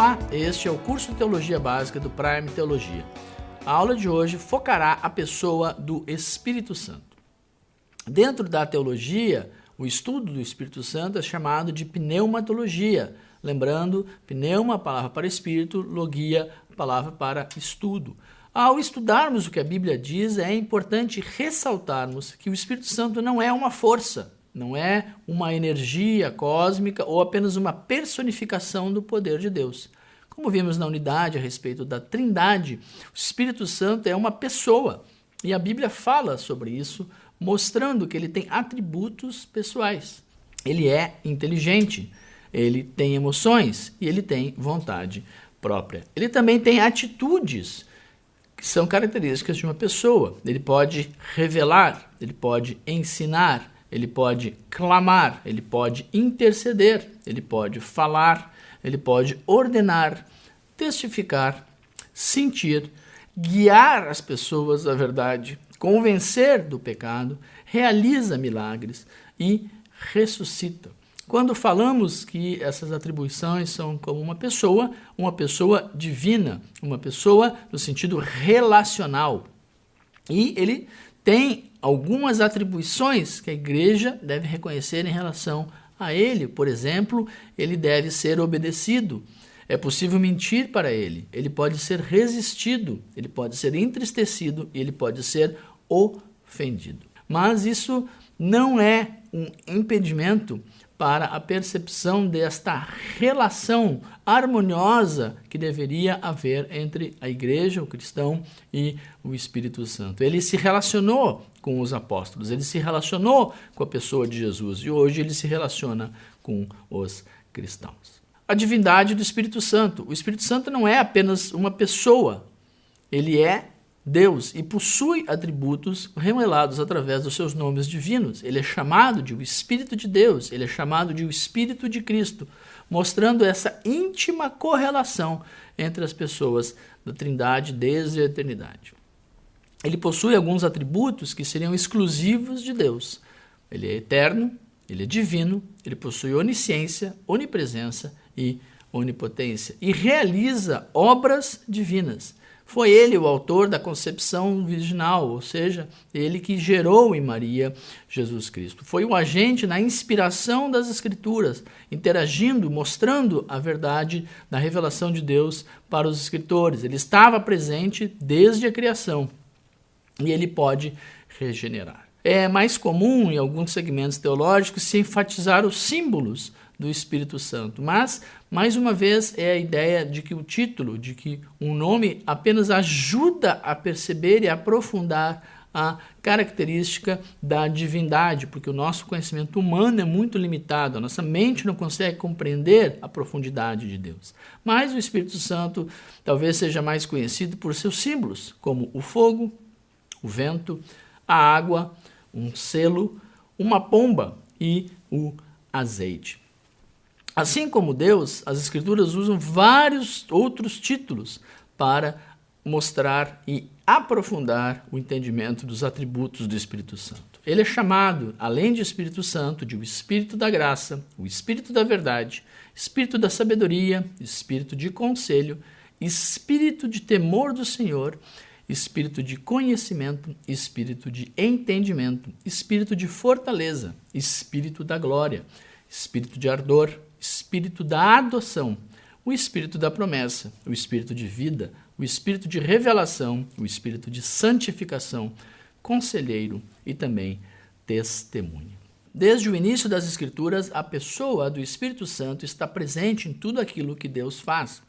Olá, este é o curso de Teologia Básica do Prime Teologia. A aula de hoje focará a pessoa do Espírito Santo. Dentro da teologia, o estudo do Espírito Santo é chamado de pneumatologia. Lembrando, pneuma, a palavra para espírito, logia, a palavra para estudo. Ao estudarmos o que a Bíblia diz, é importante ressaltarmos que o Espírito Santo não é uma força, não é uma energia cósmica ou apenas uma personificação do poder de Deus. Como vimos na unidade a respeito da Trindade, o Espírito Santo é uma pessoa e a Bíblia fala sobre isso, mostrando que ele tem atributos pessoais. Ele é inteligente, ele tem emoções e ele tem vontade própria. Ele também tem atitudes que são características de uma pessoa. Ele pode revelar, ele pode ensinar, ele pode clamar, ele pode interceder, ele pode falar, ele pode ordenar, testificar, sentir, guiar as pessoas à verdade, convencer do pecado, realiza milagres e ressuscita. Quando falamos que essas atribuições são como uma pessoa divina, uma pessoa no sentido relacional. E ele tem algumas atribuições que a igreja deve reconhecer em relação a ele. Por exemplo, ele deve ser obedecido. É possível mentir para ele. Ele pode ser resistido, ele pode ser entristecido e ele pode ser ofendido. Mas isso não é um impedimento para a percepção desta relação harmoniosa que deveria haver entre a igreja, o cristão e o Espírito Santo. Ele se relacionou com os apóstolos, ele se relacionou com a pessoa de Jesus e hoje ele se relaciona com os cristãos. A divindade do Espírito Santo. O Espírito Santo não é apenas uma pessoa, ele é Deus e possui atributos revelados através dos seus nomes divinos. Ele é chamado de o Espírito de Deus, ele é chamado de o Espírito de Cristo, mostrando essa íntima correlação entre as pessoas da Trindade desde a eternidade. Ele possui alguns atributos que seriam exclusivos de Deus. Ele é eterno, ele é divino, ele possui onisciência, onipresença e onipotência e realiza obras divinas. Foi ele o autor da concepção virginal, ou seja, ele que gerou em Maria Jesus Cristo. Foi o agente na inspiração das Escrituras, interagindo, mostrando a verdade da revelação de Deus para os escritores. Ele estava presente desde a criação e ele pode regenerar. É mais comum em alguns segmentos teológicos se enfatizar os símbolos do Espírito Santo, mas, mais uma vez, é a ideia de que o título, de que um nome apenas ajuda a perceber e aprofundar a característica da divindade, porque o nosso conhecimento humano é muito limitado, a nossa mente não consegue compreender a profundidade de Deus. Mas o Espírito Santo talvez seja mais conhecido por seus símbolos, como o fogo, o vento, a água, um selo, uma pomba e o azeite. Assim como Deus, as Escrituras usam vários outros títulos para mostrar e aprofundar o entendimento dos atributos do Espírito Santo. Ele é chamado, além de Espírito Santo, de o Espírito da graça, o Espírito da verdade, Espírito da sabedoria, Espírito de conselho, Espírito de temor do Senhor, Espírito de conhecimento, Espírito de entendimento, Espírito de fortaleza, Espírito da glória, Espírito de ardor, Espírito da adoção, o Espírito da promessa, o Espírito de vida, o Espírito de revelação, o Espírito de santificação, conselheiro e também testemunha. Desde o início das Escrituras, a pessoa do Espírito Santo está presente em tudo aquilo que Deus faz.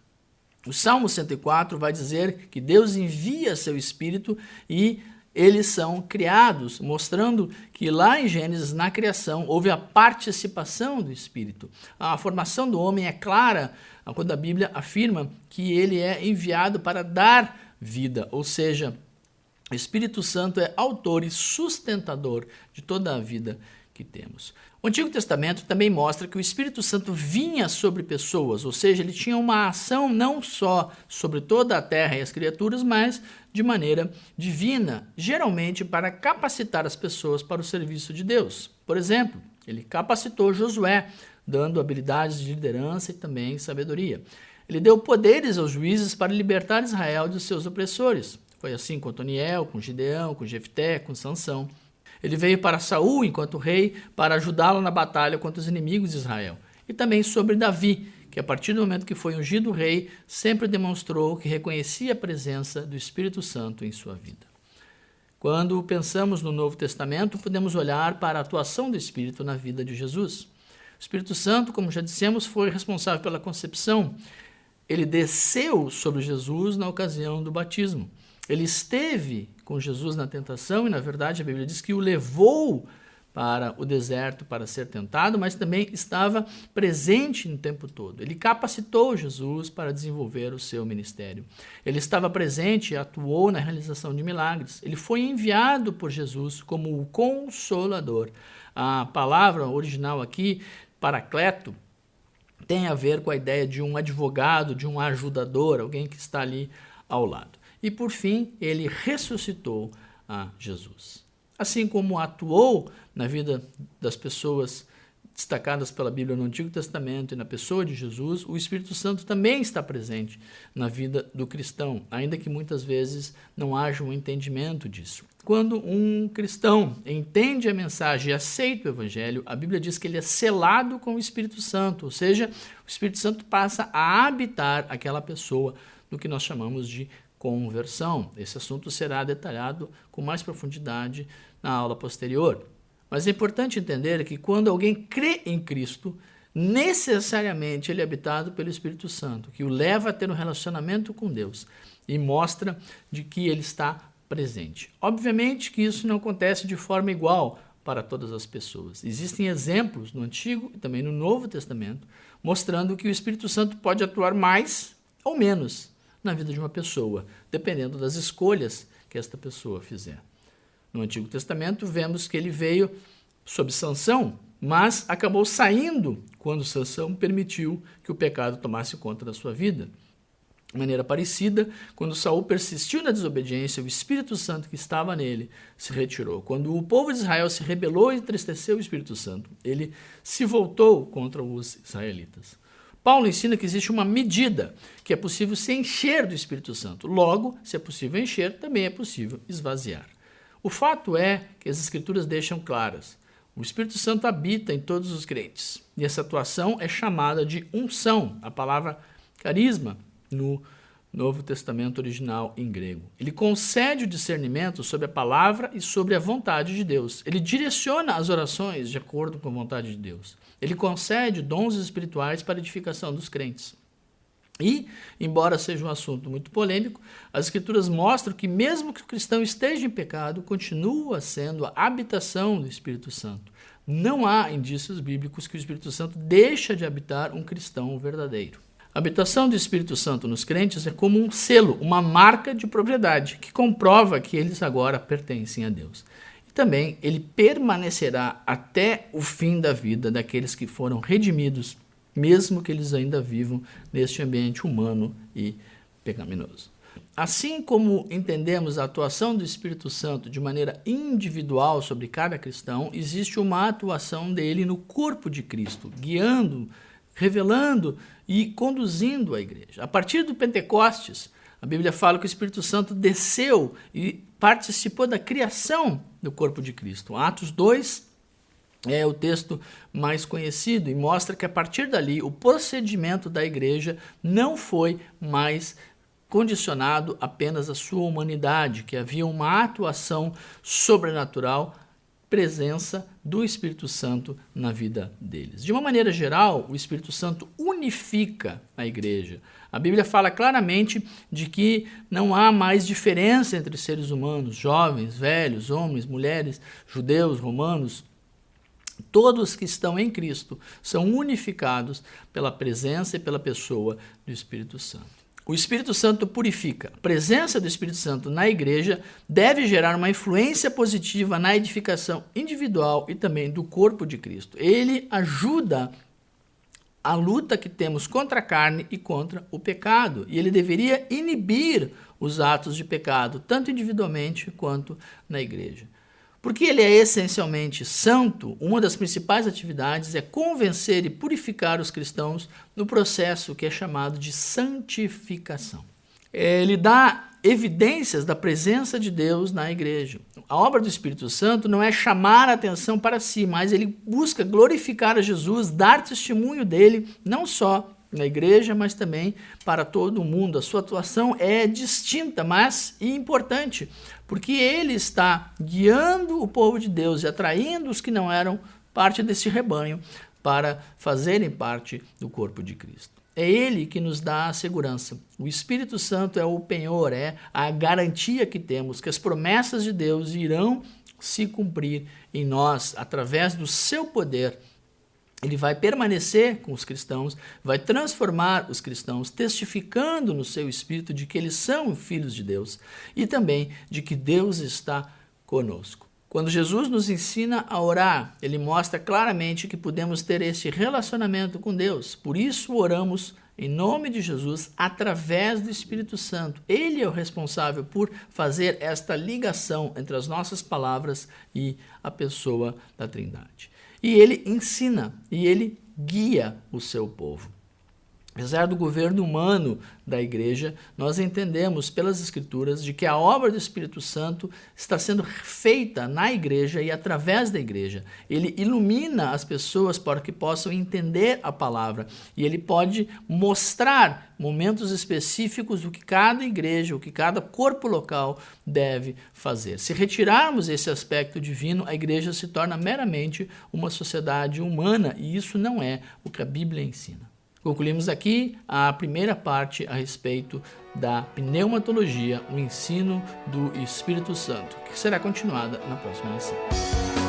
O Salmo 104 vai dizer que Deus envia seu Espírito e eles são criados, mostrando que lá em Gênesis, na criação, houve a participação do Espírito. A formação do homem é clara quando a Bíblia afirma que ele é enviado para dar vida, ou seja, o Espírito Santo é autor e sustentador de toda a vida que temos. O Antigo Testamento também mostra que o Espírito Santo vinha sobre pessoas, ou seja, ele tinha uma ação não só sobre toda a terra e as criaturas, mas de maneira divina, geralmente para capacitar as pessoas para o serviço de Deus. Por exemplo, ele capacitou Josué, dando habilidades de liderança e também sabedoria. Ele deu poderes aos juízes para libertar Israel dos seus opressores. Foi assim com Otoniel, com Gideão, com Jefté, com Sansão. Ele veio para Saul enquanto rei para ajudá-lo na batalha contra os inimigos de Israel. E também sobre Davi, que a partir do momento que foi ungido rei, sempre demonstrou que reconhecia a presença do Espírito Santo em sua vida. Quando pensamos no Novo Testamento, podemos olhar para a atuação do Espírito na vida de Jesus. O Espírito Santo, como já dissemos, foi responsável pela concepção. Ele desceu sobre Jesus na ocasião do batismo. Ele esteve com Jesus na tentação e, na verdade, a Bíblia diz que o levou para o deserto para ser tentado, mas também estava presente no tempo todo. Ele capacitou Jesus para desenvolver o seu ministério. Ele estava presente e atuou na realização de milagres. Ele foi enviado por Jesus como o Consolador. A palavra original aqui, paracleto, tem a ver com a ideia de um advogado, de um ajudador, alguém que está ali ao lado. E, por fim, ele ressuscitou a Jesus. Assim como atuou na vida das pessoas destacadas pela Bíblia no Antigo Testamento e na pessoa de Jesus, o Espírito Santo também está presente na vida do cristão, ainda que muitas vezes não haja um entendimento disso. Quando um cristão entende a mensagem e aceita o Evangelho, a Bíblia diz que ele é selado com o Espírito Santo, ou seja, o Espírito Santo passa a habitar aquela pessoa, no que nós chamamos de conversão. Esse assunto será detalhado com mais profundidade na aula posterior. Mas é importante entender que quando alguém crê em Cristo, necessariamente ele é habitado pelo Espírito Santo, que o leva a ter um relacionamento com Deus e mostra de que ele está presente. Obviamente que isso não acontece de forma igual para todas as pessoas. Existem exemplos no Antigo e também no Novo Testamento mostrando que o Espírito Santo pode atuar mais ou menos na vida de uma pessoa, dependendo das escolhas que esta pessoa fizer. No Antigo Testamento, vemos que ele veio sob Sansão, mas acabou saindo quando Sansão permitiu que o pecado tomasse conta da sua vida. De maneira parecida, quando Saul persistiu na desobediência, o Espírito Santo que estava nele se retirou. Quando o povo de Israel se rebelou e entristeceu o Espírito Santo, ele se voltou contra os israelitas. Paulo ensina que existe uma medida, que é possível se encher do Espírito Santo. Logo, se é possível encher, também é possível esvaziar. O fato é que as Escrituras deixam claras. O Espírito Santo habita em todos os crentes. E essa atuação é chamada de unção, a palavra carisma no Novo Testamento original em grego. Ele concede o discernimento sobre a palavra e sobre a vontade de Deus. Ele direciona as orações de acordo com a vontade de Deus. Ele concede dons espirituais para a edificação dos crentes. E, embora seja um assunto muito polêmico, as Escrituras mostram que mesmo que o cristão esteja em pecado, continua sendo a habitação do Espírito Santo. Não há indícios bíblicos que o Espírito Santo deixa de habitar um cristão verdadeiro. A habitação do Espírito Santo nos crentes é como um selo, uma marca de propriedade, que comprova que eles agora pertencem a Deus. E também ele permanecerá até o fim da vida daqueles que foram redimidos, mesmo que eles ainda vivam neste ambiente humano e pecaminoso. Assim como entendemos a atuação do Espírito Santo de maneira individual sobre cada cristão, existe uma atuação dele no corpo de Cristo, guiando, revelando e conduzindo a igreja. A partir do Pentecostes, a Bíblia fala que o Espírito Santo desceu e participou da criação do corpo de Cristo. Atos 2 é o texto mais conhecido e mostra que a partir dali o procedimento da igreja não foi mais condicionado apenas à sua humanidade, que havia uma atuação sobrenatural, presença do Espírito Santo na vida deles. De uma maneira geral, o Espírito Santo unifica a igreja. A Bíblia fala claramente de que não há mais diferença entre seres humanos, jovens, velhos, homens, mulheres, judeus, romanos. Todos que estão em Cristo são unificados pela presença e pela pessoa do Espírito Santo. O Espírito Santo purifica. A presença do Espírito Santo na igreja deve gerar uma influência positiva na edificação individual e também do corpo de Cristo. Ele ajuda a luta que temos contra a carne e contra o pecado. E ele deveria inibir os atos de pecado, tanto individualmente quanto na igreja. Porque ele é essencialmente santo, uma das principais atividades é convencer e purificar os cristãos no processo que é chamado de santificação. Ele dá evidências da presença de Deus na igreja. A obra do Espírito Santo não é chamar a atenção para si, mas ele busca glorificar a Jesus, dar testemunho dele, não só na igreja, mas também para todo o mundo. A sua atuação é distinta, mas importante, porque ele está guiando o povo de Deus e atraindo os que não eram parte desse rebanho para fazerem parte do corpo de Cristo. É ele que nos dá a segurança. O Espírito Santo é o penhor, é a garantia que temos que as promessas de Deus irão se cumprir em nós através do seu poder. Ele vai permanecer com os cristãos, vai transformar os cristãos, testificando no seu espírito de que eles são filhos de Deus e também de que Deus está conosco. Quando Jesus nos ensina a orar, ele mostra claramente que podemos ter esse relacionamento com Deus. Por isso oramos em nome de Jesus através do Espírito Santo. Ele é o responsável por fazer esta ligação entre as nossas palavras e a pessoa da Trindade. E ele ensina e ele guia o seu povo. Apesar do governo humano da igreja, nós entendemos pelas Escrituras de que a obra do Espírito Santo está sendo feita na igreja e através da igreja. Ele ilumina as pessoas para que possam entender a palavra e ele pode mostrar momentos específicos do que cada igreja, o que cada corpo local deve fazer. Se retirarmos esse aspecto divino, a igreja se torna meramente uma sociedade humana e isso não é o que a Bíblia ensina. Concluímos aqui a primeira parte a respeito da pneumatologia, o ensino do Espírito Santo, que será continuada na próxima lição.